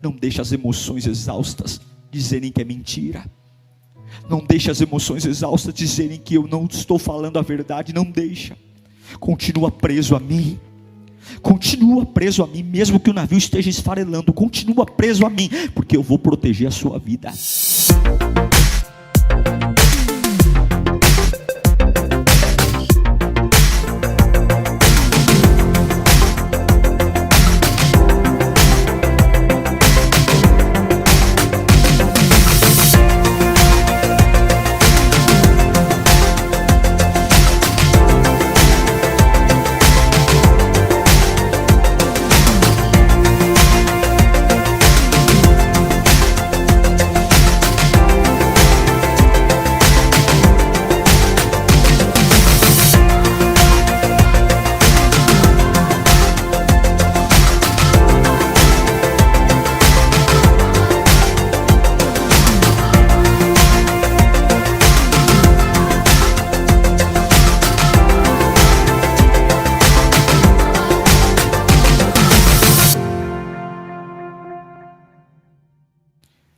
Não deixe as emoções exaustas dizerem que é mentira. Não deixe as emoções exaustas dizerem que eu não estou falando a verdade. Não deixa. Continua preso a mim. Continua preso a mim, mesmo que o navio esteja esfarelando. Continua preso a mim, porque eu vou proteger a sua vida.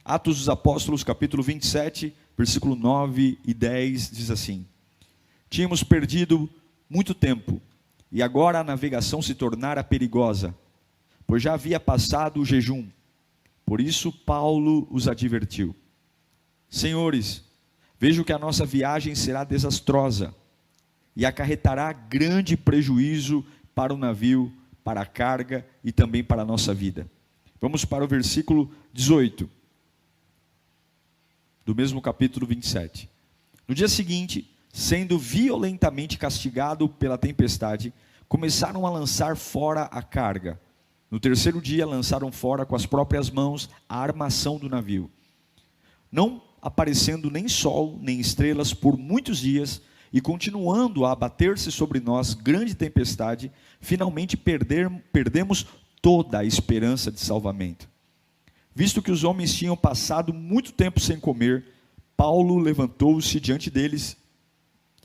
Atos dos Apóstolos, capítulo 27, versículo 9 e 10, diz assim: Tínhamos perdido muito tempo, e agora a navegação se tornara perigosa, pois já havia passado o jejum. Por isso Paulo os advertiu: Senhores, vejo que a nossa viagem será desastrosa, e acarretará grande prejuízo para o navio, para a carga e também para a nossa vida. Vamos para o versículo 18. Do mesmo capítulo 27. No dia seguinte, sendo violentamente castigado pela tempestade, começaram a lançar fora a carga. No terceiro dia, lançaram fora com as próprias mãos a armação do navio. Não aparecendo nem sol, nem estrelas por muitos dias, e continuando a abater-se sobre nós grande tempestade, finalmente perdemos toda a esperança de salvamento. Visto que os homens tinham passado muito tempo sem comer, Paulo levantou-se diante deles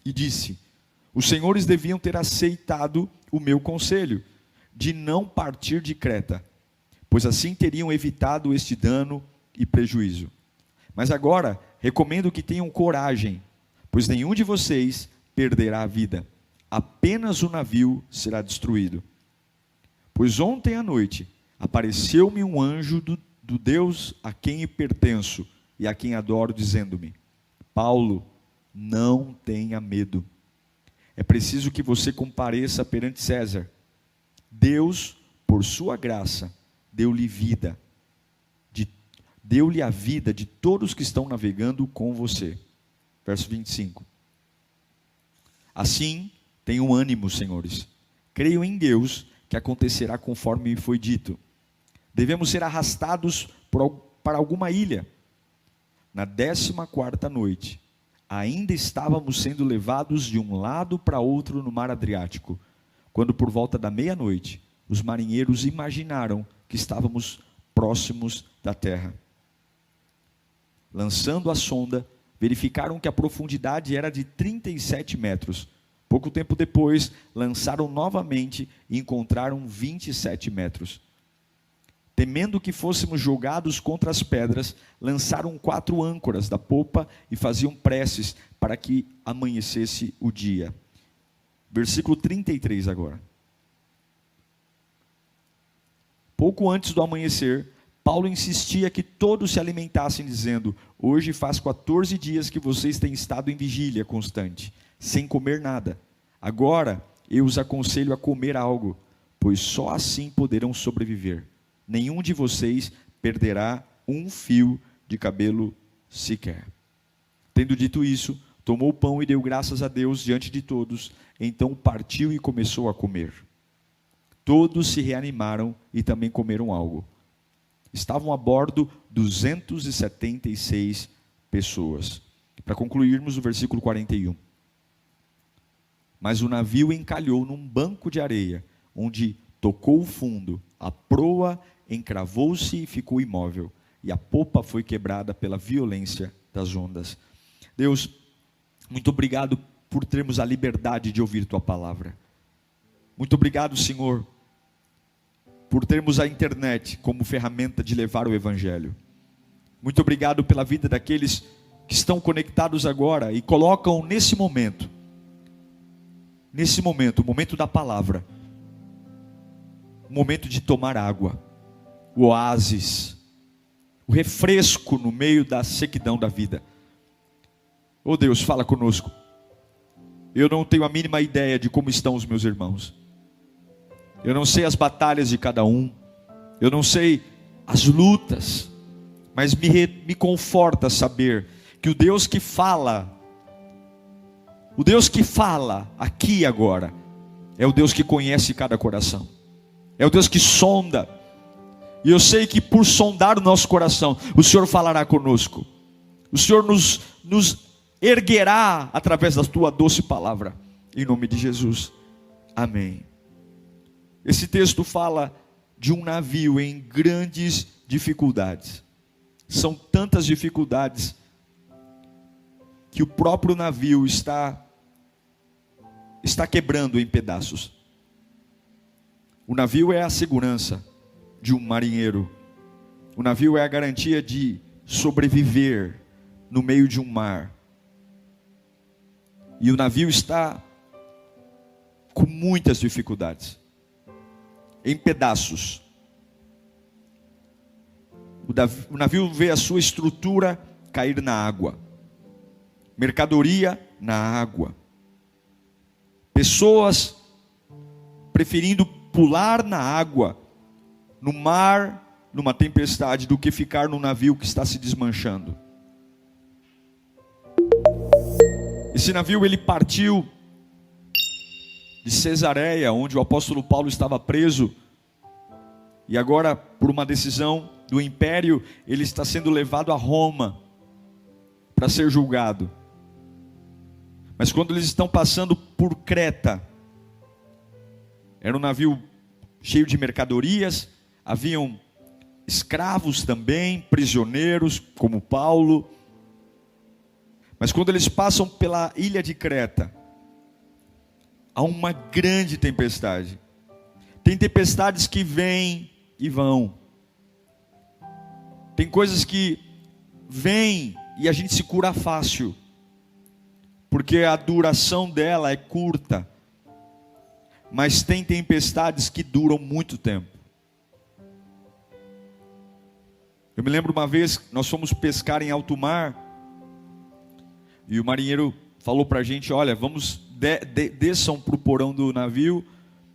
e disse: Os senhores deviam ter aceitado o meu conselho, de não partir de Creta, pois assim teriam evitado este dano e prejuízo. Mas agora, recomendo que tenham coragem, pois nenhum de vocês perderá a vida, apenas o navio será destruído. Pois ontem à noite, apareceu-me um anjo do Deus a quem pertenço e a quem adoro, dizendo-me: Paulo, não tenha medo. É preciso que você compareça perante César. Deus, por sua graça, deu-lhe a vida de todos que estão navegando com você. Verso 25. Assim, tenham ânimo, senhores. Creio em Deus que acontecerá conforme me foi dito. Devemos ser arrastados para alguma ilha. Na 14ª noite, ainda estávamos sendo levados de um lado para outro no mar Adriático, quando por volta da meia-noite, os marinheiros imaginaram que estávamos próximos da terra. Lançando a sonda, verificaram que a profundidade era de 37 metros. Pouco tempo depois, lançaram novamente e encontraram 27 metros. Temendo que fôssemos jogados contra as pedras, lançaram 4 âncoras da popa e faziam preces para que amanhecesse o dia. Versículo 33 agora. Pouco antes do amanhecer, Paulo insistia que todos se alimentassem, dizendo: Hoje faz 14 dias que vocês têm estado em vigília constante, sem comer nada. Agora eu os aconselho a comer algo, pois só assim poderão sobreviver. Nenhum de vocês perderá um fio de cabelo sequer. Tendo dito isso, tomou o pão e deu graças a Deus diante de todos. Então partiu e começou a comer. Todos se reanimaram e também comeram algo. Estavam a bordo 276 pessoas. Para concluirmos o versículo 41. Mas o navio encalhou num banco de areia, onde tocou o fundo, a proa encravou-se e ficou imóvel, e a popa foi quebrada pela violência das ondas. Deus, muito obrigado por termos a liberdade de ouvir Tua palavra. Muito obrigado, Senhor, por termos a internet como ferramenta de levar o Evangelho. Muito obrigado pela vida daqueles que estão conectados agora e colocam nesse momento, o momento da palavra, o momento de tomar água, o oásis, o refresco no meio da sequidão da vida. Oh Deus, fala conosco. Eu não tenho a mínima ideia de como estão os meus irmãos. Eu não sei as batalhas de cada um. Eu não sei as lutas. Mas me conforta saber que o Deus que fala aqui agora, é o Deus que conhece cada coração. É o Deus que sonda. E eu sei que por sondar o nosso coração, o Senhor falará conosco. O Senhor nos erguerá através da tua doce palavra. Em nome de Jesus. Amém. Esse texto fala de um navio em grandes dificuldades. São tantas dificuldades que o próprio navio está quebrando em pedaços. O navio é a segurança de um marinheiro. O navio é a garantia de sobreviver no meio de um mar. E o navio está com muitas dificuldades, em pedaços. O navio vê a sua estrutura cair na água, mercadoria na água, pessoas preferindo pular na água, no mar, numa tempestade, do que ficar num navio que está se desmanchando. Esse navio ele partiu de Cesareia, onde o apóstolo Paulo estava preso, e agora, por uma decisão do império, ele está sendo levado a Roma para ser julgado. Mas quando eles estão passando por Creta, era um navio cheio de mercadorias, haviam escravos também, prisioneiros, como Paulo. Mas quando eles passam pela ilha de Creta, há uma grande tempestade. Tem tempestades que vêm e vão. Tem coisas que vêm e a gente se cura fácil, porque a duração dela é curta. Mas tem tempestades que duram muito tempo. Eu me lembro uma vez, nós fomos pescar em alto mar, e o marinheiro falou para a gente, olha, vamos, desçam para o porão do navio,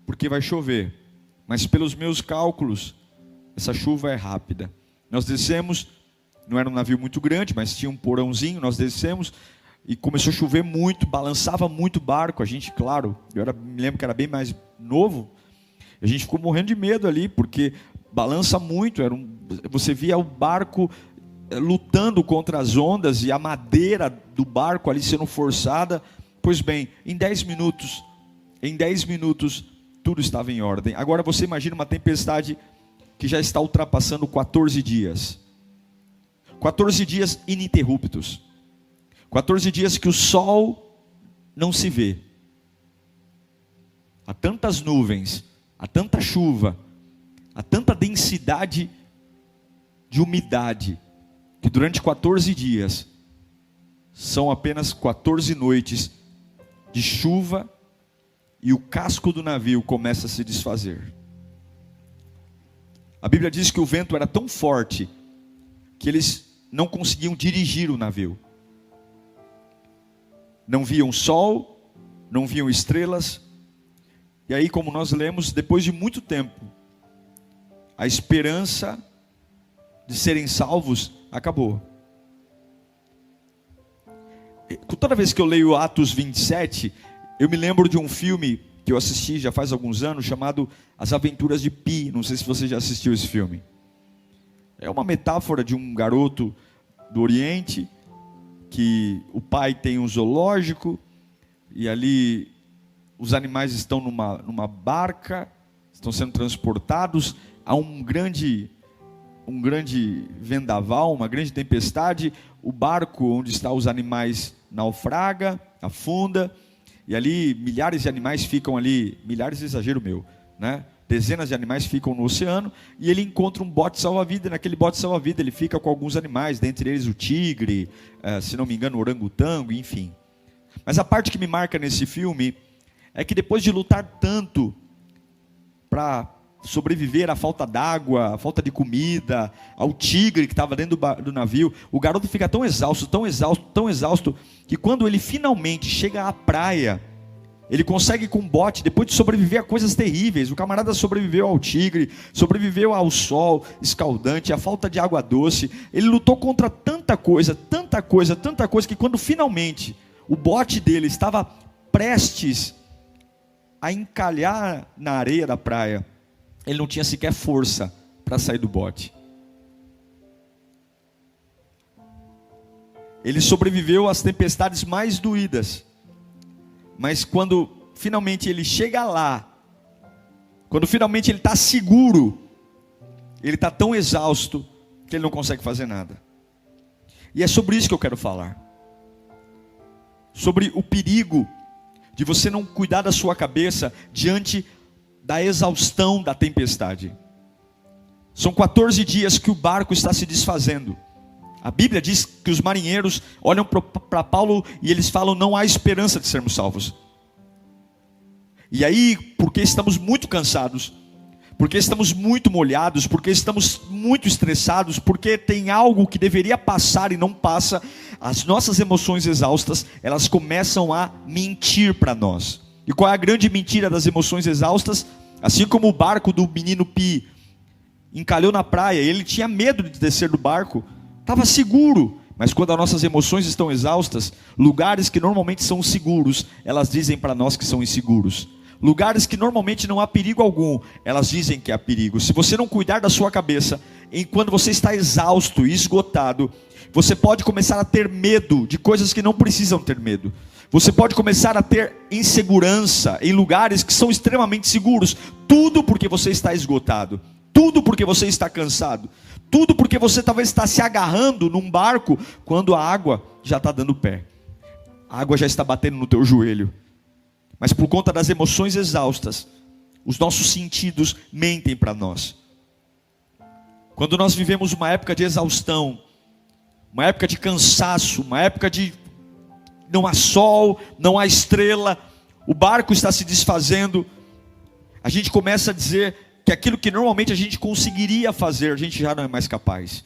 porque vai chover. Mas pelos meus cálculos, essa chuva é rápida. Nós descemos, não era um navio muito grande, mas tinha um porãozinho, nós descemos, e começou a chover muito, balançava muito o barco. A gente, claro, me lembro que era bem mais novo, a gente ficou morrendo de medo ali, porque balança muito, você via o barco lutando contra as ondas, e a madeira do barco ali sendo forçada. Pois bem, em 10 minutos, tudo estava em ordem. Agora você imagina uma tempestade que já está ultrapassando 14 dias. 14 dias ininterruptos. 14 dias que o sol não se vê. Há tantas nuvens, há tanta chuva, há tanta densidade de umidade, que durante 14 dias, são apenas 14 noites de chuva, e o casco do navio começa a se desfazer. A Bíblia diz que o vento era tão forte, que eles não conseguiam dirigir o navio. Não viam sol, não viam estrelas. E aí, como nós lemos, depois de muito tempo, a esperança de serem salvos acabou. Toda vez que eu leio Atos 27, eu me lembro de um filme que eu assisti já faz alguns anos, chamado As Aventuras de Pi. Não sei se você já assistiu esse filme. É uma metáfora de um garoto do Oriente, que o pai tem um zoológico, e ali os animais estão numa barca, estão sendo transportados. Há um grande vendaval, uma grande tempestade. O barco onde estão os animais naufraga, afunda, e ali milhares de animais ficam ali, milhares é exagero meu, né? Dezenas de animais ficam no oceano e ele encontra um bote salva-vida. Naquele bote salva-vida ele fica com alguns animais, dentre eles o tigre, se não me engano o orangotango, enfim. Mas a parte que me marca nesse filme é que depois de lutar tanto para sobreviver à falta d'água, à falta de comida, ao tigre que estava dentro do navio, o garoto fica tão exausto, tão exausto, tão exausto, que quando ele finalmente chega à praia, ele consegue com um bote, depois de sobreviver a coisas terríveis, o camarada sobreviveu ao tigre, sobreviveu ao sol escaldante, à falta de água doce, ele lutou contra tanta coisa, tanta coisa, tanta coisa, que quando finalmente o bote dele estava prestes a encalhar na areia da praia, ele não tinha sequer força para sair do bote. Ele sobreviveu às tempestades mais doídas, mas quando finalmente ele chega lá, quando finalmente ele está seguro, ele está tão exausto que ele não consegue fazer nada. E é sobre isso que eu quero falar. Sobre o perigo de você não cuidar da sua cabeça diante da exaustão da tempestade. São 14 dias que o barco está se desfazendo. A Bíblia diz que os marinheiros olham para Paulo e eles falam: não há esperança de sermos salvos. E aí, porque estamos muito cansados, porque estamos muito molhados, porque estamos muito estressados, porque tem algo que deveria passar e não passa, as nossas emoções exaustas, elas começam a mentir para nós. E qual é a grande mentira das emoções exaustas? Assim como o barco do menino Pi encalhou na praia, ele tinha medo de descer do barco, estava seguro, mas quando as nossas emoções estão exaustas, lugares que normalmente são seguros, elas dizem para nós que são inseguros. Lugares que normalmente não há perigo algum, elas dizem que há perigo. Se você não cuidar da sua cabeça, quando você está exausto e esgotado, você pode começar a ter medo de coisas que não precisam ter medo. Você pode começar a ter insegurança em lugares que são extremamente seguros. Tudo porque você está esgotado. Tudo porque você está cansado. Tudo porque você talvez está se agarrando num barco quando a água já está dando pé. A água já está batendo no teu joelho. Mas por conta das emoções exaustas, os nossos sentidos mentem para nós. Quando nós vivemos uma época de exaustão, uma época de cansaço, uma época de não há sol, não há estrela, o barco está se desfazendo, a gente começa a dizer que aquilo que normalmente a gente conseguiria fazer, a gente já não é mais capaz.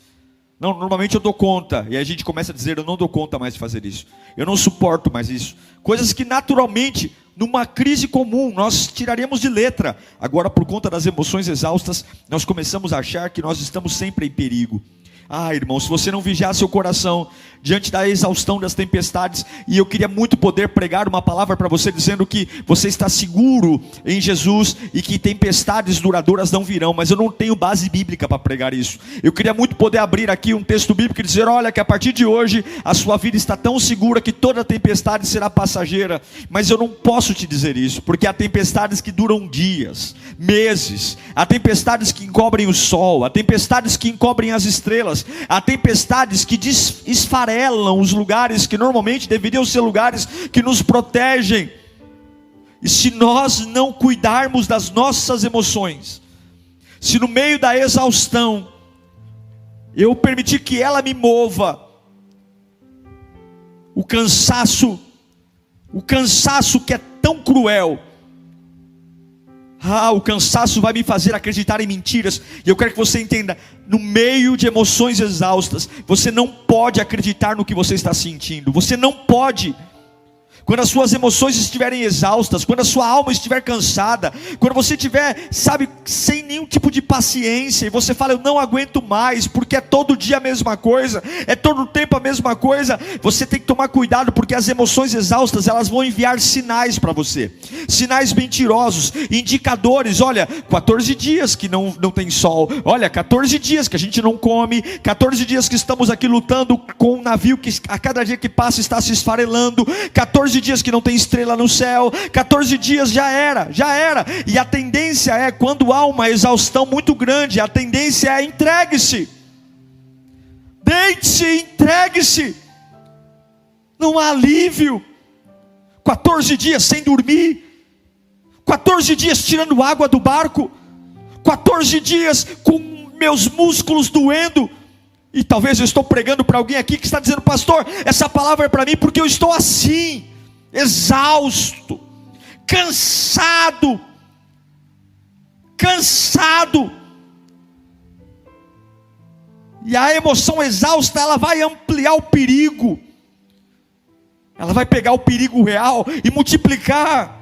Não, normalmente eu dou conta, e a gente começa a dizer: eu não dou conta mais de fazer isso, eu não suporto mais isso. Coisas que naturalmente, numa crise comum, nós tiraríamos de letra. Agora, por conta das emoções exaustas, nós começamos a achar que nós estamos sempre em perigo. Ah, irmão, se você não vigiar seu coração diante da exaustão das tempestades, e eu queria muito poder pregar uma palavra para você dizendo que você está seguro em Jesus e que tempestades duradouras não virão, mas eu não tenho base bíblica para pregar isso. Eu queria muito poder abrir aqui um texto bíblico e dizer: olha, que a partir de hoje a sua vida está tão segura que toda tempestade será passageira, mas eu não posso te dizer isso, porque há tempestades que duram dias, meses, há tempestades que encobrem o sol, há tempestades que encobrem as estrelas, há tempestades que esfarelam os lugares que normalmente deveriam ser lugares que nos protegem. E se nós não cuidarmos das nossas emoções, se no meio da exaustão eu permitir que ela me mova, o cansaço que é tão cruel, o cansaço vai me fazer acreditar em mentiras. E eu quero que você entenda: no meio de emoções exaustas, você não pode acreditar no que você está sentindo. Você não pode. Quando as suas emoções estiverem exaustas, quando a sua alma estiver cansada, quando você estiver, sem nenhum tipo de paciência, e você fala: eu não aguento mais, porque é todo dia a mesma coisa, é todo tempo a mesma coisa, você tem que tomar cuidado, porque as emoções exaustas, elas vão enviar sinais para você, sinais mentirosos, indicadores. Olha, 14 dias que não tem sol, olha, 14 dias que a gente não come, 14 dias que estamos aqui lutando com um navio que a cada dia que passa está se esfarelando, 14 dias que não tem estrela no céu, 14 dias já era. E a tendência é, quando há uma exaustão muito grande, a tendência é: entregue-se, deite-se, entregue-se. Não há alívio. 14 dias sem dormir, 14 dias tirando água do barco, 14 dias com meus músculos doendo. E talvez eu estou pregando para alguém aqui que está dizendo: pastor, essa palavra é para mim porque eu estou assim, exausto, cansado. E a emoção exausta, ela vai ampliar o perigo. Ela vai pegar o perigo real e multiplicar.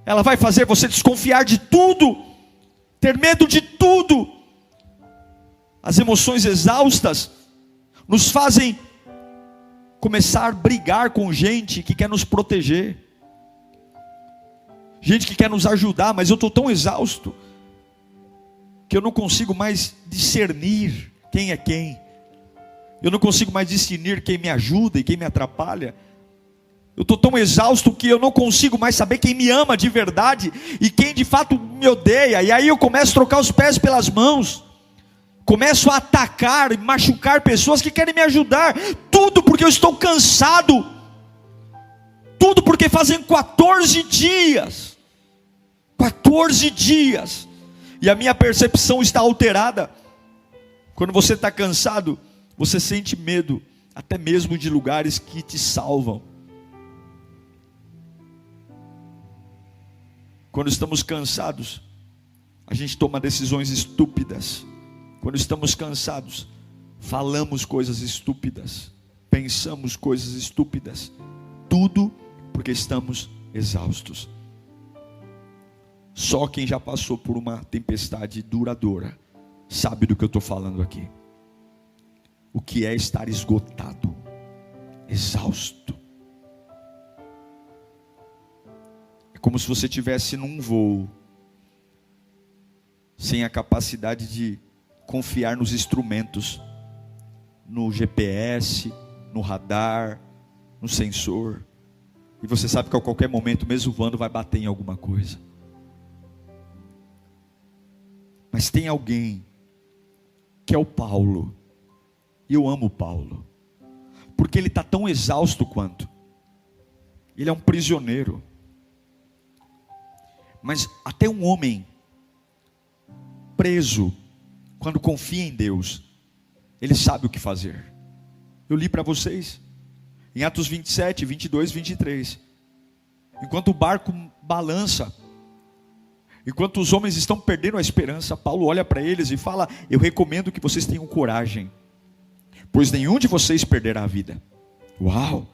Ela vai fazer você desconfiar de tudo, ter medo de tudo. As emoções exaustas nos fazem começar a brigar com gente que quer nos proteger, gente que quer nos ajudar, mas eu estou tão exausto que eu não consigo mais discernir quem é quem. Eu não consigo mais discernir quem me ajuda e quem me atrapalha. Eu estou tão exausto que eu não consigo mais saber quem me ama de verdade e quem de fato me odeia. E aí eu começo a trocar os pés pelas mãos. Começo a atacar e machucar pessoas que querem me ajudar. Tudo porque eu estou cansado. Tudo porque fazem 14 dias. 14 dias. E a minha percepção está alterada. Quando você está cansado, você sente medo, até mesmo de lugares que te salvam. Quando estamos cansados, a gente toma decisões estúpidas. Quando estamos cansados, falamos coisas estúpidas, pensamos coisas estúpidas. Tudo porque estamos exaustos. Só quem já passou por uma tempestade duradoura sabe do que eu estou falando aqui. O que é estar esgotado, exausto. É como se você estivesse num voo, sem a capacidade de confiar nos instrumentos, no GPS, no radar, no sensor. E você sabe que a qualquer momento, mesmo voando, vai bater em alguma coisa. Mas tem alguém que é o Paulo. E eu amo o Paulo, porque ele está tão exausto quanto. Ele é um prisioneiro. Mas até um homem preso, quando confia em Deus, ele sabe o que fazer. Eu li para vocês em Atos 27, 22, 23. Enquanto o barco balança, enquanto os homens estão perdendo a esperança, Paulo olha para eles e fala: eu recomendo que vocês tenham coragem, pois nenhum de vocês perderá a vida. Uau!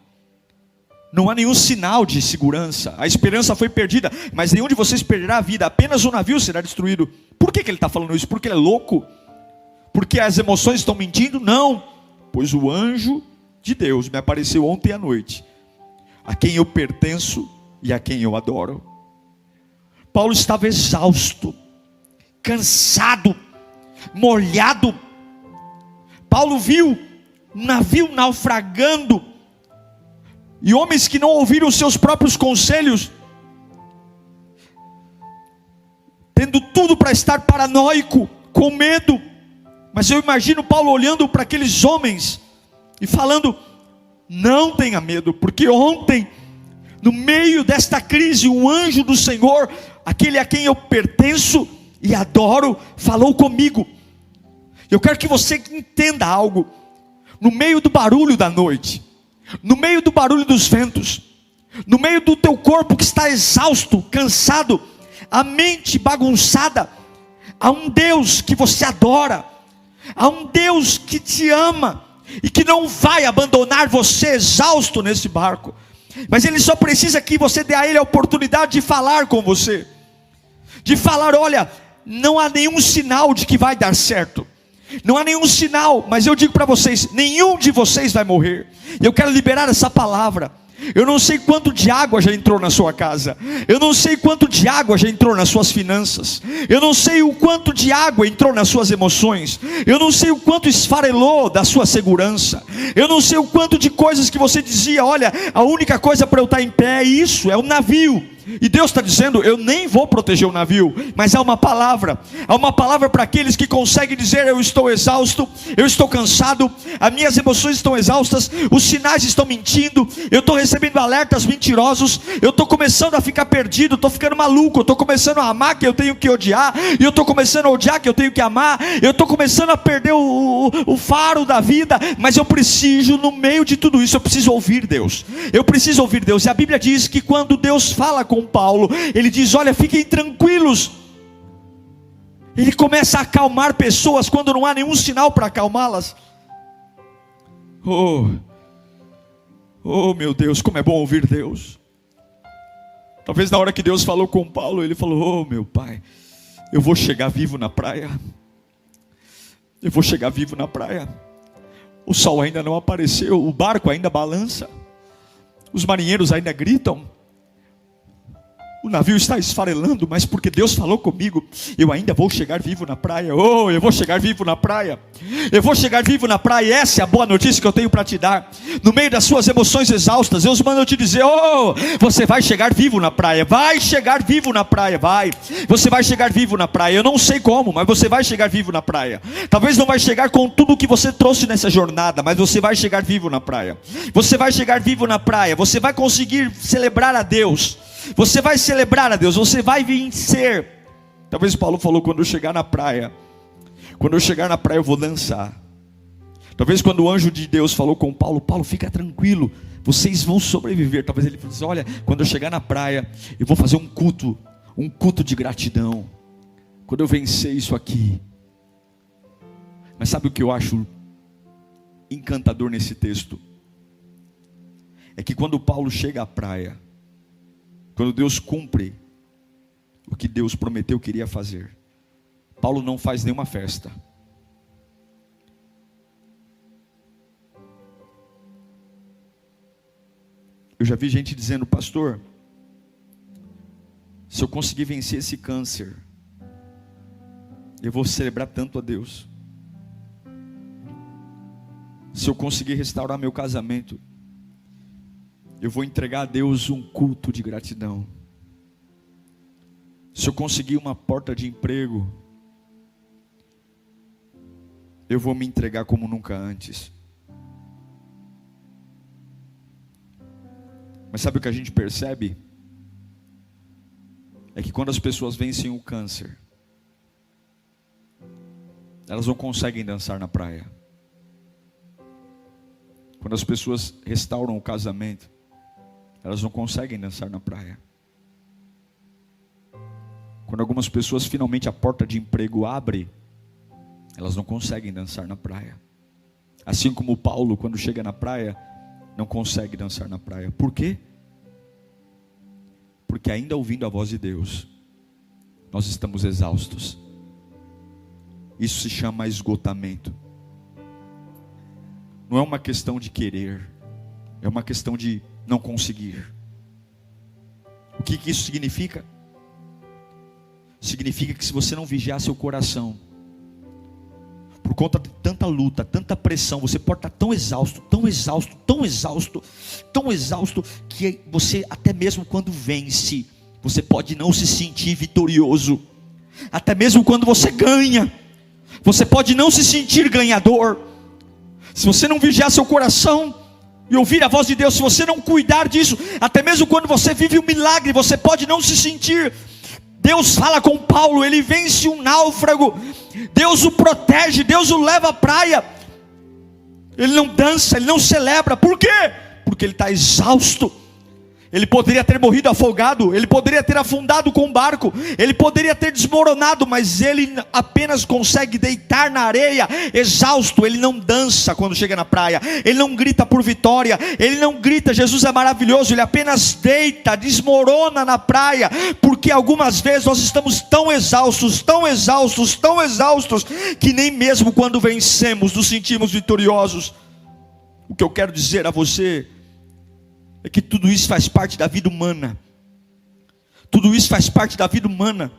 Não há nenhum sinal de segurança. A esperança foi perdida, mas nenhum de vocês perderá a vida. Apenas o navio será destruído. Por que ele está falando isso? Porque ele é louco? Porque as emoções estão mentindo? Não. Pois o anjo de Deus me apareceu ontem à noite, a quem eu pertenço e a quem eu adoro. Paulo estava exausto, cansado, molhado. Paulo viu um navio naufragando, e homens que não ouviram os seus próprios conselhos, tendo tudo para estar paranoico, com medo. Mas eu imagino Paulo olhando para aqueles homens e falando: não tenha medo, porque ontem, no meio desta crise, um anjo do Senhor, aquele a quem eu pertenço e adoro, falou comigo. Eu quero que você entenda algo. No meio do barulho da noite, no meio do barulho dos ventos, no meio do teu corpo que está exausto, cansado, a mente bagunçada, há um Deus que você adora, há um Deus que te ama e que não vai abandonar você exausto nesse barco. Mas Ele só precisa que você dê a Ele a oportunidade de falar com você, de falar: olha, não há nenhum sinal de que vai dar certo, não há nenhum sinal, mas eu digo para vocês, nenhum de vocês vai morrer. Eu quero liberar essa palavra. Eu não sei quanto de água já entrou na sua casa, eu não sei quanto de água já entrou nas suas finanças, eu não sei o quanto de água entrou nas suas emoções, eu não sei o quanto esfarelou da sua segurança, eu não sei o quanto de coisas que você dizia: olha, a única coisa para eu estar em pé é isso, é um navio. E Deus está dizendo: eu nem vou proteger o navio, mas há uma palavra para aqueles que conseguem dizer: eu estou exausto, eu estou cansado, as minhas emoções estão exaustas, os sinais estão mentindo, eu estou recebendo alertas mentirosos, eu estou começando a ficar perdido, estou ficando maluco, eu estou começando a amar que eu tenho que odiar, e eu estou começando a odiar que eu tenho que amar, eu estou começando a perder o faro da vida, mas eu preciso, no meio de tudo isso, eu preciso ouvir Deus, eu preciso ouvir Deus. E a Bíblia diz que quando Deus fala com Paulo, ele diz: olha, fiquem tranquilos. Ele começa a acalmar pessoas quando não há nenhum sinal para acalmá-las. Oh meu Deus, como é bom ouvir Deus. Talvez na hora que Deus falou com Paulo, ele falou: oh meu pai, eu vou chegar vivo na praia. Eu vou chegar vivo na praia. O sol ainda não apareceu, o barco ainda balança, os marinheiros ainda gritam, o navio está esfarelando, mas porque Deus falou comigo, eu ainda vou chegar vivo na praia. Oh, eu vou chegar vivo na praia. Eu vou chegar vivo na praia. Essa é a boa notícia que eu tenho para te dar. No meio das suas emoções exaustas, Deus manda eu te dizer: oh, você vai chegar vivo na praia. Vai chegar vivo na praia, vai. Você vai chegar vivo na praia. Eu não sei como, mas você vai chegar vivo na praia. Talvez não vai chegar com tudo que você trouxe nessa jornada, mas você vai chegar vivo na praia. Você vai chegar vivo na praia. Você vai conseguir celebrar a Deus. Você vai celebrar a Deus, você vai vencer. Talvez Paulo falou: quando eu chegar na praia, quando eu chegar na praia eu vou dançar. Talvez quando o anjo de Deus falou com Paulo: Paulo, fica tranquilo, vocês vão sobreviver. Talvez ele falou assim: olha, quando eu chegar na praia, eu vou fazer um culto de gratidão, quando eu vencer isso aqui. Mas sabe o que eu acho encantador nesse texto? É que quando Paulo chega à praia, quando Deus cumpre o que Deus prometeu que iria fazer, Paulo não faz nenhuma festa. Eu já vi gente dizendo: pastor, se eu conseguir vencer esse câncer, eu vou celebrar tanto a Deus. Se eu conseguir restaurar meu casamento, eu vou entregar a Deus um culto de gratidão. Se eu conseguir uma porta de emprego, eu vou me entregar como nunca antes. Mas sabe o que a gente percebe? É que quando as pessoas vencem o câncer, elas não conseguem dançar na praia. Quando as pessoas restauram o casamento, elas não conseguem dançar na praia. Quando algumas pessoas finalmente a porta de emprego abre, elas não conseguem dançar na praia. Assim como Paulo, quando chega na praia, não consegue dançar na praia. Por quê? Porque ainda ouvindo a voz de Deus, nós estamos exaustos. Isso se chama esgotamento. Não é uma questão de querer, é uma questão de não conseguir. O que isso significa? Significa que se você não vigiar seu coração, por conta de tanta luta, tanta pressão, você pode estar tão exausto, que você, até mesmo quando vence, você pode não se sentir vitorioso. Até mesmo quando você ganha, você pode não se sentir ganhador. Se você não vigiar seu coração e ouvir a voz de Deus, se você não cuidar disso, até mesmo quando você vive um milagre, você pode não se sentir. Deus fala com Paulo, ele vence um náufrago, Deus o protege, Deus o leva à praia. Ele não dança, ele não celebra. Por quê? Porque ele está exausto. Ele poderia ter morrido afogado, ele poderia ter afundado com o barco, ele poderia ter desmoronado, mas ele apenas consegue deitar na areia, exausto. Ele não dança quando chega na praia, ele não grita por vitória, ele não grita Jesus é maravilhoso, ele apenas deita, desmorona na praia, porque algumas vezes nós estamos tão exaustos, que nem mesmo quando vencemos nos sentimos vitoriosos. O que eu quero dizer a você é que tudo isso faz parte da vida humana. Tudo isso faz parte da vida humana.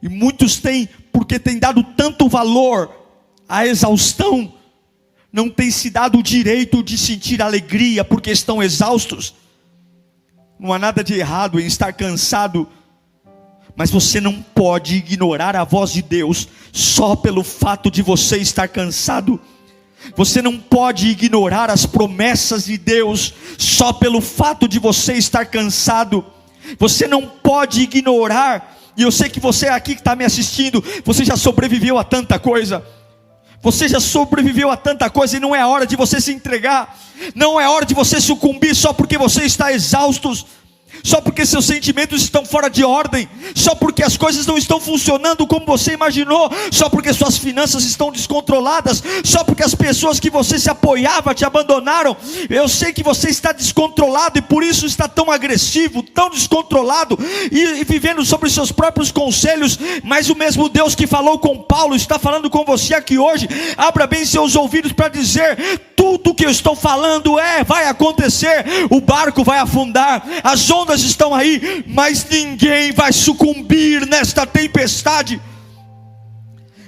E muitos têm, porque têm dado tanto valor à exaustão, não têm se dado o direito de sentir alegria, porque estão exaustos. Não há nada de errado em estar cansado, mas você não pode ignorar a voz de Deus só pelo fato de você estar cansado. Você não pode ignorar as promessas de Deus só pelo fato de você estar cansado. Você não pode ignorar, e eu sei que você aqui que está me assistindo, você já sobreviveu a tanta coisa. Você já sobreviveu a tanta coisa e não é a hora de você se entregar. Não é hora de você sucumbir só porque você está exausto, só porque seus sentimentos estão fora de ordem, só porque as coisas não estão funcionando como você imaginou, só porque suas finanças estão descontroladas, só porque as pessoas que você se apoiava te abandonaram. Eu sei que você está descontrolado e por isso está tão agressivo, tão descontrolado e vivendo sobre seus próprios conselhos, mas o mesmo Deus que falou com Paulo está falando com você aqui hoje. Abra bem seus ouvidos para dizer: tudo que eu estou falando vai acontecer. O barco vai afundar, as ondas estão aí, mas ninguém vai sucumbir nesta tempestade.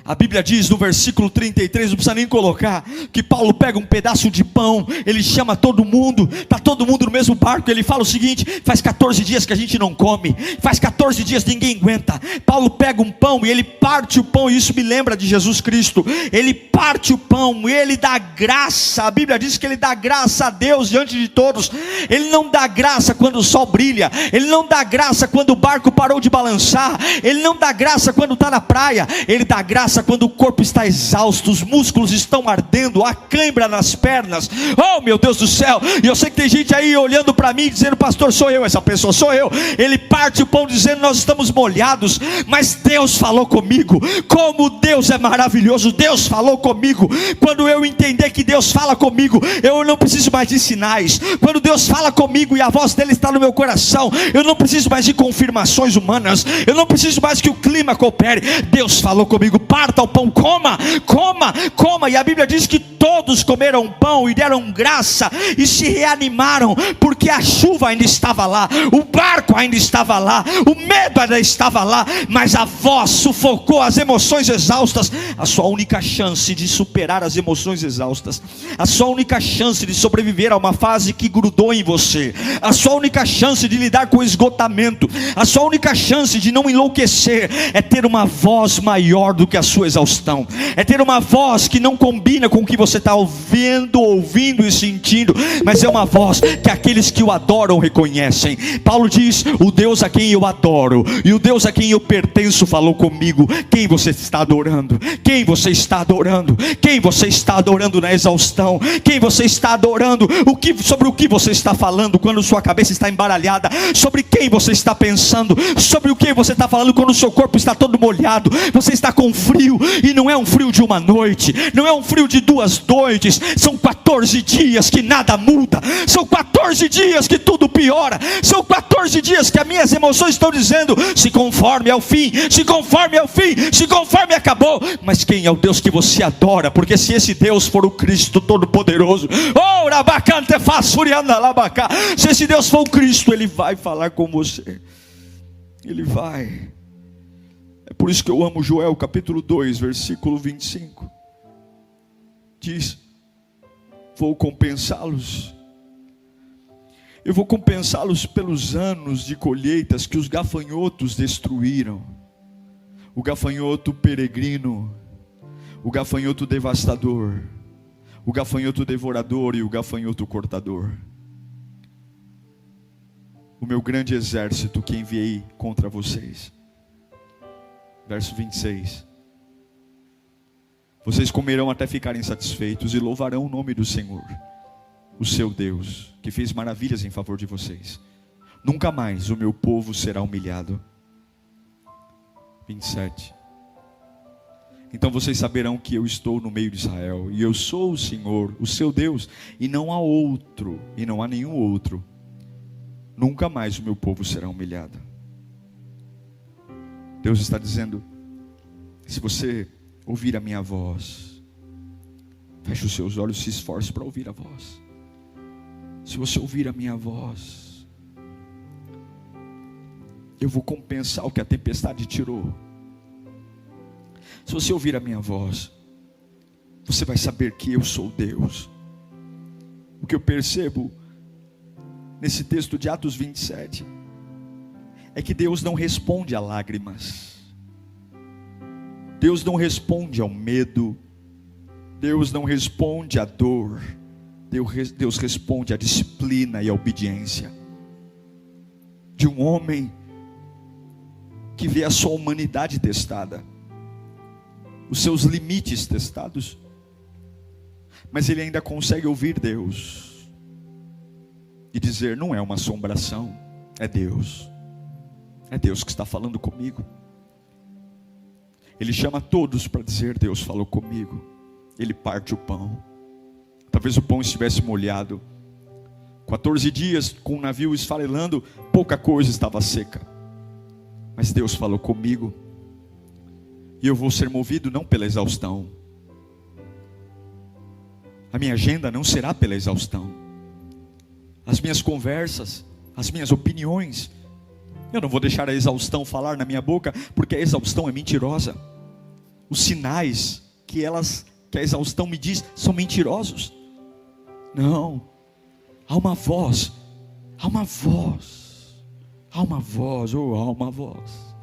A Bíblia diz no versículo 33, não precisa nem colocar, que Paulo pega um pedaço de pão, ele chama todo mundo, está todo mundo no mesmo barco, ele fala o seguinte: faz 14 dias que a gente não come, faz 14 dias ninguém aguenta. Paulo pega um pão e ele parte o pão, e isso me lembra de Jesus Cristo. Ele parte o pão e ele dá graça. A Bíblia diz que ele dá graça a Deus diante de todos. Ele não dá graça quando o sol brilha, ele não dá graça quando o barco parou de balançar, ele não dá graça quando está na praia, ele dá graça quando o corpo está exausto, os músculos estão ardendo, há cãibra nas pernas. Oh meu Deus do céu, e eu sei que tem gente aí olhando para mim dizendo: pastor, sou eu, essa pessoa sou eu. Ele parte o pão dizendo: nós estamos molhados, mas Deus falou comigo. Como Deus é maravilhoso. Deus falou comigo. Quando eu entender que Deus fala comigo, eu não preciso mais de sinais. Quando Deus fala comigo e a voz dele está no meu coração, eu não preciso mais de confirmações humanas, eu não preciso mais que o clima coopere. Deus falou comigo: parta o pão, coma, coma, coma. E a Bíblia diz que todos comeram pão e deram graça e se reanimaram, porque a chuva ainda estava lá, o barco ainda estava lá, o medo ainda estava lá, mas a voz sufocou as emoções exaustas. A sua única chance de superar as emoções exaustas, a sua única chance de sobreviver a uma fase que grudou em você, a sua única chance de lidar com o esgotamento, a sua única chance de não enlouquecer, é ter uma voz maior do que a sua exaustão, é ter uma voz que não combina com o que você está ouvindo e sentindo, mas é uma voz que aqueles que o adoram reconhecem. Paulo diz: o Deus a quem eu adoro e o Deus a quem eu pertenço falou comigo. Quem você está adorando? Quem você está adorando? Quem você está adorando na exaustão? Quem você está adorando? Sobre o que você está falando quando sua cabeça está embaralhada? Sobre quem você está pensando? Sobre o que você está falando quando o seu corpo está todo molhado? Você está com frio, e não é um frio de uma noite, não é um frio de 2 noites, são 14 dias que nada muda, são 14 dias que tudo piora, são 14 dias que as minhas emoções estão dizendo: se conforme ao fim, se conforme ao fim, se conforme acabou. Mas quem é o Deus que você adora? Porque se esse Deus for o Cristo Todo-Poderoso, se esse Deus for o Cristo, Ele vai falar com você, Ele vai. É por isso que eu amo Joel capítulo 2, versículo 25. Diz: vou compensá-los. Eu vou compensá-los pelos anos de colheitas que os gafanhotos destruíram. O gafanhoto peregrino, o gafanhoto devastador, o gafanhoto devorador e o gafanhoto cortador. O meu grande exército que enviei contra vocês. Verso 26. Vocês comerão até ficarem satisfeitos e louvarão o nome do Senhor, o seu Deus, que fez maravilhas em favor de vocês. Nunca mais o meu povo será humilhado. 27. Então vocês saberão que eu estou no meio de Israel, e eu sou o Senhor, o seu Deus, e não há outro, e não há nenhum outro. Nunca mais o meu povo será humilhado. Deus está dizendo: se você ouvir a minha voz, feche os seus olhos, se esforce para ouvir a voz. Se você ouvir a minha voz, eu vou compensar o que a tempestade tirou. Se você ouvir a minha voz, você vai saber que eu sou Deus. O que eu percebo nesse texto de Atos 27, é que Deus não responde a lágrimas, Deus não responde ao medo, Deus não responde à dor, Deus responde à disciplina e à obediência de um homem que vê a sua humanidade testada, os seus limites testados, mas ele ainda consegue ouvir Deus e dizer: não é uma assombração, é Deus que está falando comigo. Ele chama todos para dizer: Deus falou comigo. Ele parte o pão, talvez o pão estivesse molhado, 14 dias com o navio esfarelando, pouca coisa estava seca, mas Deus falou comigo, e eu vou ser movido não pela exaustão, a minha agenda não será pela exaustão, as minhas conversas, as minhas opiniões, eu não vou deixar a exaustão falar na minha boca, porque a exaustão é mentirosa, os sinais que a exaustão me diz são mentirosos. Não, há uma voz, há uma voz, há uma voz, oh, há uma voz,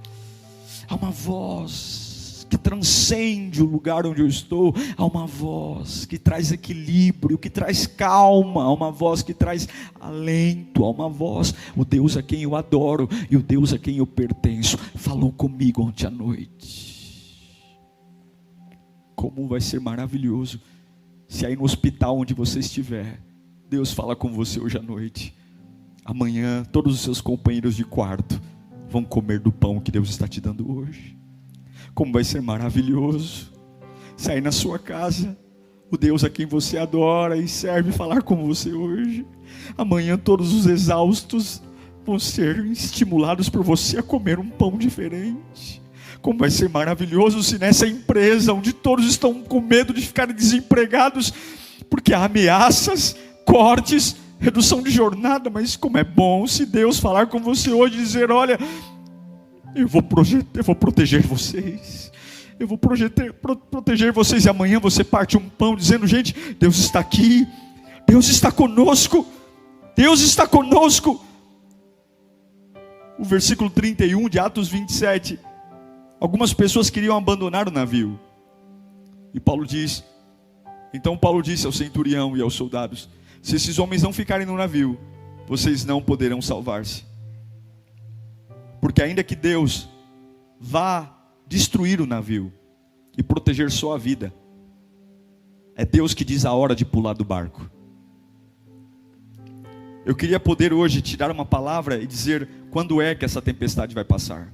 há uma voz que transcende o lugar onde eu estou, há uma voz que traz equilíbrio, que traz calma, há uma voz que traz alento, há uma voz, o Deus a quem eu adoro e o Deus a quem eu pertenço, falou comigo ontem à noite. Como vai ser maravilhoso se aí no hospital onde você estiver, Deus fala com você hoje à noite. Amanhã todos os seus companheiros de quarto vão comer do pão que Deus está te dando hoje. Como vai ser maravilhoso se aí na sua casa o Deus a quem você adora e serve falar com você hoje. Amanhã todos os exaustos vão ser estimulados por você a comer um pão diferente. Como vai ser maravilhoso se nessa empresa, onde todos estão com medo de ficarem desempregados, porque há ameaças, cortes, redução de jornada, mas como é bom se Deus falar com você hoje e dizer: olha, eu vou proteger vocês, eu vou proteger vocês, e amanhã você parte um pão dizendo: gente, Deus está aqui, Deus está conosco, Deus está conosco. O versículo 31 de Atos 27, algumas pessoas queriam abandonar o navio, e então Paulo disse ao centurião e aos soldados: se esses homens não ficarem no navio, vocês não poderão salvar-se, porque ainda que Deus vá destruir o navio e proteger sua vida, é Deus que diz a hora de pular do barco. Eu queria poder hoje te dar uma palavra e dizer quando é que essa tempestade vai passar.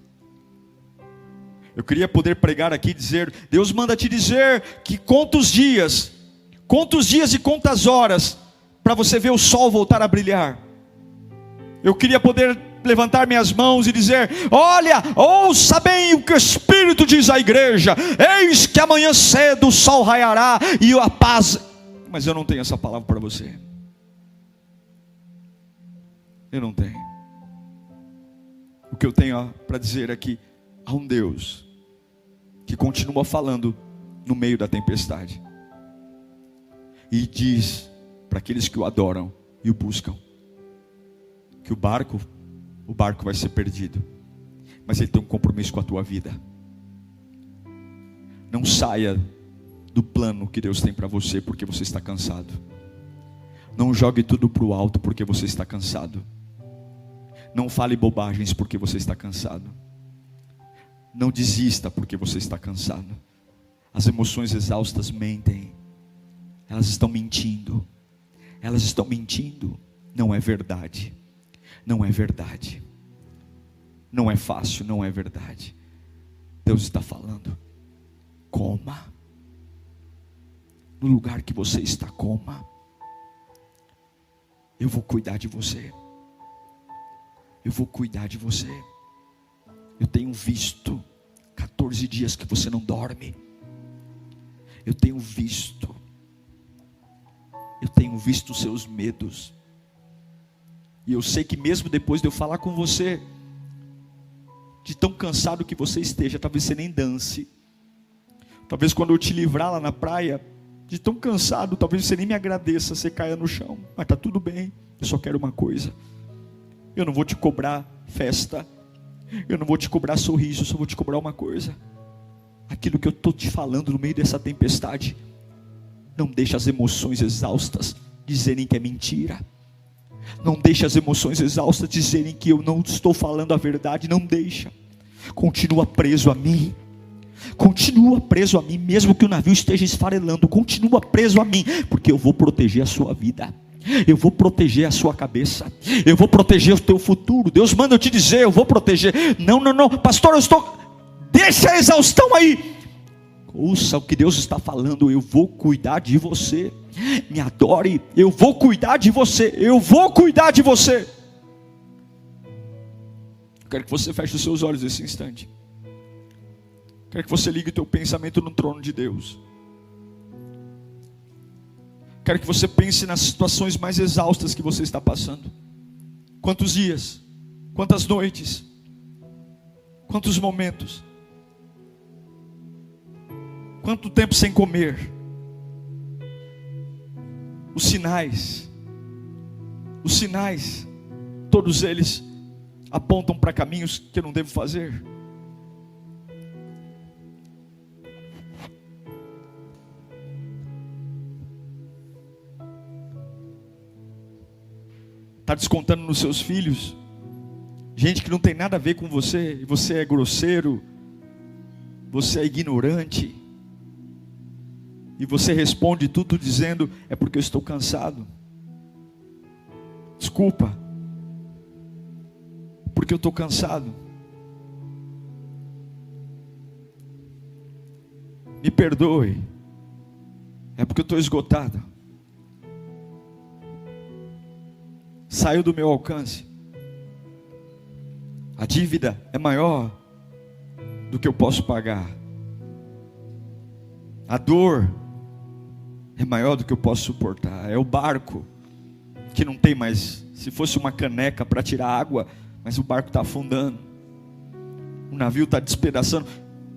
Eu queria poder pregar aqui e dizer: Deus manda te dizer que conta os dias e conta as horas para você ver o sol voltar a brilhar. Eu queria poder levantar minhas mãos e dizer: olha, ouça bem o que o Espírito diz à igreja, eis que amanhã cedo o sol raiará e a paz. Mas eu não tenho essa palavra para você. Eu não tenho. O que eu tenho para dizer é que há um Deus que continua falando no meio da tempestade, e diz para aqueles que o adoram e o buscam, que o barco vai ser perdido, mas ele tem um compromisso com a tua vida. Não saia do plano que Deus tem para você porque você está cansado. Não jogue tudo para o alto porque você está cansado. Não fale bobagens porque você está cansado. Não desista porque você está cansado. As emoções exaustas mentem. Elas estão mentindo. Elas estão mentindo. Não é verdade. Não é verdade. Não é fácil, não é verdade. Deus está falando: coma. No lugar que você está, coma. Eu vou cuidar de você. Eu vou cuidar de você. Eu tenho visto 14 dias que você não dorme. Eu tenho visto os seus medos. E eu sei que mesmo depois de eu falar com você, de tão cansado que você esteja, talvez você nem dance. Talvez quando eu te livrar lá na praia, de tão cansado, talvez você nem me agradeça, você caia no chão. Mas está tudo bem, eu só quero uma coisa: Eu não vou te cobrar festa, eu não vou te cobrar sorriso, eu só vou te cobrar uma coisa. Aquilo que eu estou te falando no meio dessa tempestade, não deixe as emoções exaustas dizerem que é mentira. Não deixe as emoções exaustas dizerem que eu não estou falando a verdade. Não deixa. Continua preso a mim. Continua preso a mim, mesmo que o navio esteja esfarelando. Continua preso a mim, porque eu vou proteger a sua vida. Eu vou proteger a sua cabeça. Eu vou proteger o teu futuro. Deus manda eu te dizer, eu vou proteger. Não, pastor, eu estou... Deixa a exaustão aí. Ouça o que Deus está falando. Eu vou cuidar de você. Me adore. Eu vou cuidar de você. Eu vou cuidar de você. Quero que você feche os seus olhos nesse instante. Quero que você ligue o teu pensamento no trono de Deus. Quero que você pense nas situações mais exaustas que você está passando. Quantos dias? Quantas noites? Quantos momentos? Quanto tempo sem comer? Os sinais, todos eles apontam para caminhos que eu não devo fazer. Está descontando nos seus filhos, gente que não tem nada a ver com você, e você é grosseiro, você é ignorante, e você responde tudo dizendo, é porque eu estou cansado. Desculpa, porque eu estou cansado. Me perdoe, é porque eu estou esgotado. Saiu do meu alcance. A dívida é maior do que eu posso pagar. A dor é maior do que eu posso suportar. É o barco que não tem mais. Se fosse uma caneca para tirar água, mas o barco está afundando. O navio está despedaçando.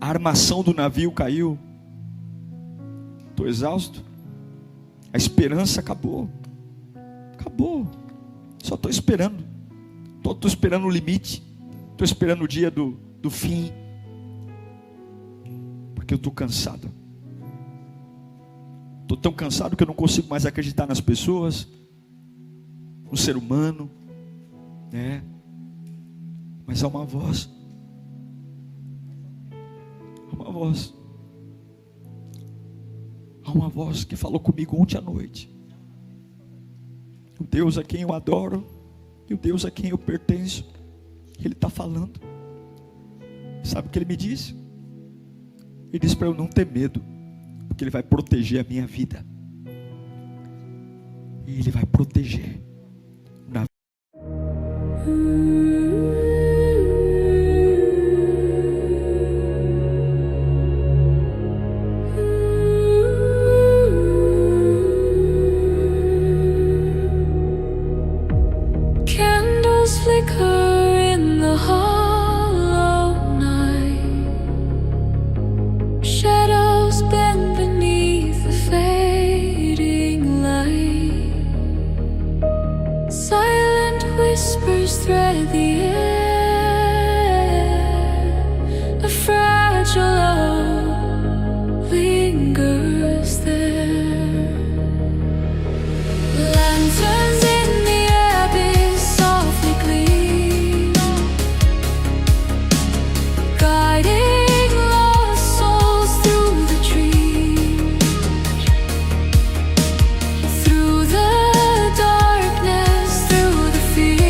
A armação do navio caiu. Estou exausto. A esperança acabou. Acabou. Só estou esperando. Estou esperando o limite. Estou esperando o dia do fim. Porque eu estou cansado. Estou tão cansado que eu não consigo mais acreditar nas pessoas, no ser humano, né? Mas há uma voz. Há uma voz. Há uma voz que falou comigo ontem à noite. O Deus a quem eu adoro, e o Deus a quem eu pertenço, Ele está falando. Sabe o que Ele me disse? Ele disse para eu não ter medo, porque Ele vai proteger a minha vida. E Ele vai proteger. Flicker in the hollow night, shadows bend beneath the fading light, silent whispers thread the air, a fragile hope lingers there. Lanterns in the abyss softly gleam, guiding lost souls through the trees, through the darkness, through the fear.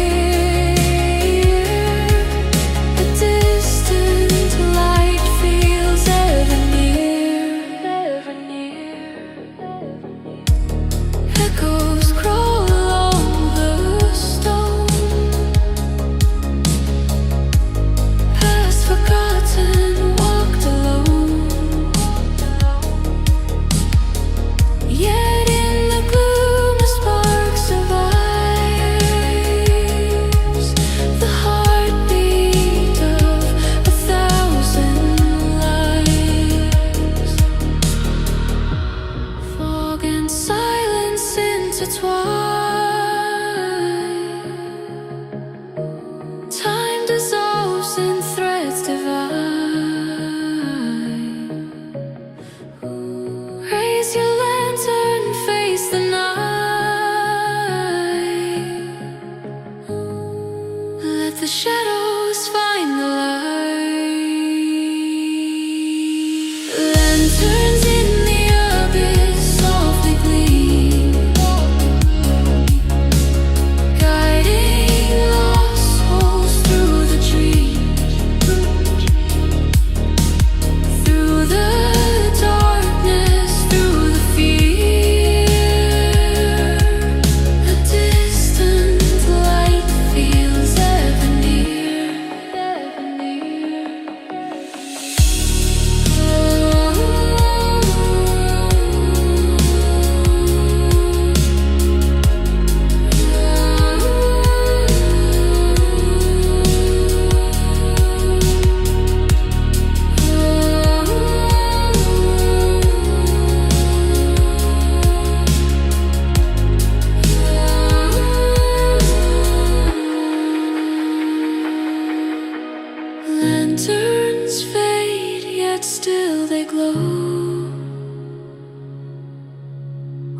A distant light feels ever near, ever near. Echoes crawl along the stone, past forgotten, walked alone. Yet in the gloom a spark survives, the heartbeat of 1,000 lives. Fog and silence intertwine,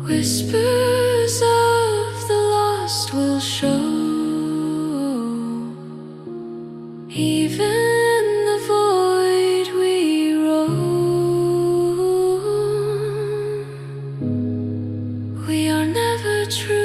Whispers of the lost will show. Even in the void we roam, we are never true.